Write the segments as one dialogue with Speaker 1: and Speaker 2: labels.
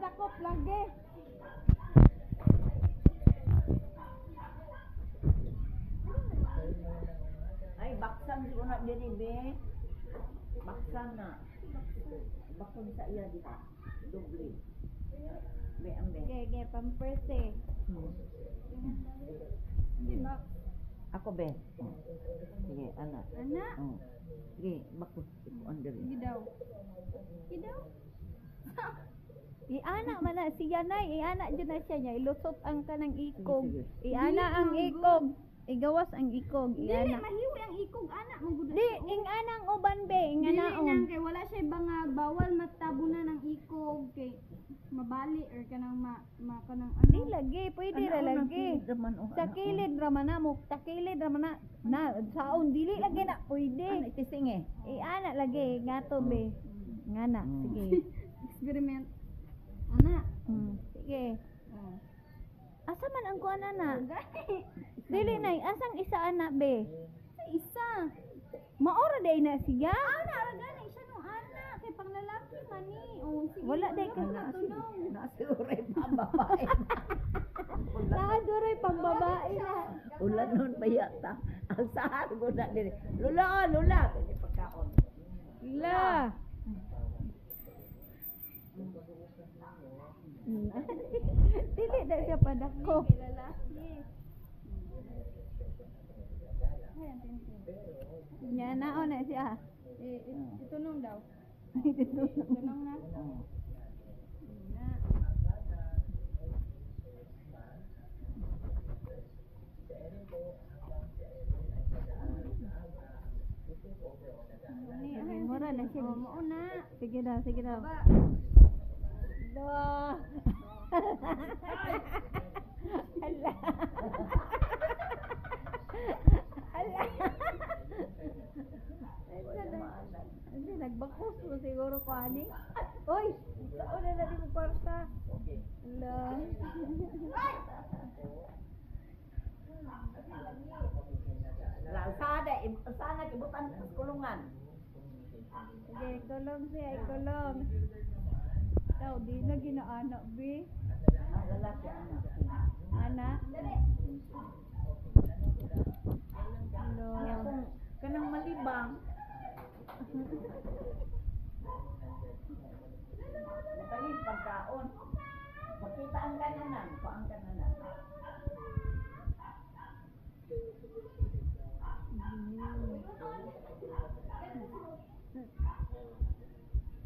Speaker 1: padakop lagi.
Speaker 2: Ay, baksan siguro na diri be. Baksan na. Baksan sa iya dito. Doble. Be ambe.
Speaker 1: Okay, pampers eh. Diba?
Speaker 2: Ako be. Sige, anak.
Speaker 1: Anak?
Speaker 2: Sige, bakos iko under.
Speaker 1: Gidaw. Gidaw? Iana man na siya nay, iana dyan na siya niya, ilusot ang kanang ikog.
Speaker 2: Sige,
Speaker 1: Iana ang ikog. Igawas ang ikog.
Speaker 3: Dili
Speaker 1: Iana.
Speaker 3: mahiwi ang ikog anak mo gud.
Speaker 1: Di, ing anang uban be, ing
Speaker 3: Dili
Speaker 1: anaon.
Speaker 3: nang kay wala siya bangag bawal matabunan ng ikog kay mabali or kanang kanang
Speaker 1: Di lagi, pwede ra lagi. Sa kilid ra man na mo, sa kilid ra man na saon dili lagi na pwede.
Speaker 2: Ano itising eh?
Speaker 1: Iana lagi, gato be. Ngana, sige.
Speaker 3: experiment. Anak.
Speaker 1: Sige.
Speaker 3: Oh.
Speaker 1: Asa man ang kuan na?
Speaker 3: Gani.
Speaker 1: Dili nay, asang isa anak be?
Speaker 3: Sa isa.
Speaker 1: Maora day na siya.
Speaker 3: Ana ra gani siya no anak kay panglalaki man ni. Oh, sige.
Speaker 1: Wala day ka
Speaker 3: tulong.
Speaker 2: Nasure pa babae.
Speaker 1: Nakaduroy pang babae na.
Speaker 2: Ulan nun pa yata. Ang sahar ko na diri. Lula, lula. Kaya pagkaon.
Speaker 1: La. Dili na siya padakop. Nya naon na siya.
Speaker 3: Itulong daw.
Speaker 1: Ito.
Speaker 3: Tulong na.
Speaker 1: Mura na siya.
Speaker 3: Oh, mao na.
Speaker 1: Sige daw, sige daw.
Speaker 3: Ba.
Speaker 1: Duh. Ala. Ala. Hindi, nagbakos mo siguro ko, ani. Uy, saan na natin mo kwarta? Ala.
Speaker 2: Sana ibutan sa kulungan.
Speaker 1: Sige, kulong siya, kulong. Ikaw, di na ginaanak, be.
Speaker 2: Ang lalaki anak.
Speaker 1: Anak. Hello.
Speaker 2: Kaya kung kanang malibang, matalis pagkaon. Makita ang kananan, ko ang kananan.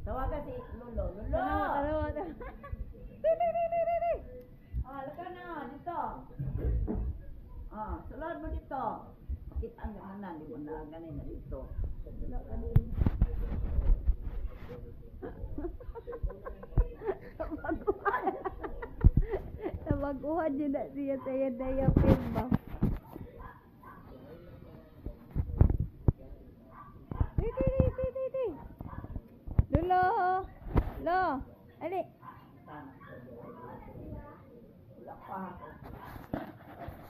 Speaker 2: Tawagan si Lolo. Lolo!
Speaker 1: Dalawa.
Speaker 2: Laka na, dito. Sulod mo dito. Makita ang kananan, di mo na ganay na dito.
Speaker 1: Tabaguhan din na siya saya dayapin ba? Di. Lolo. Lo. Ali.
Speaker 2: Wala pa.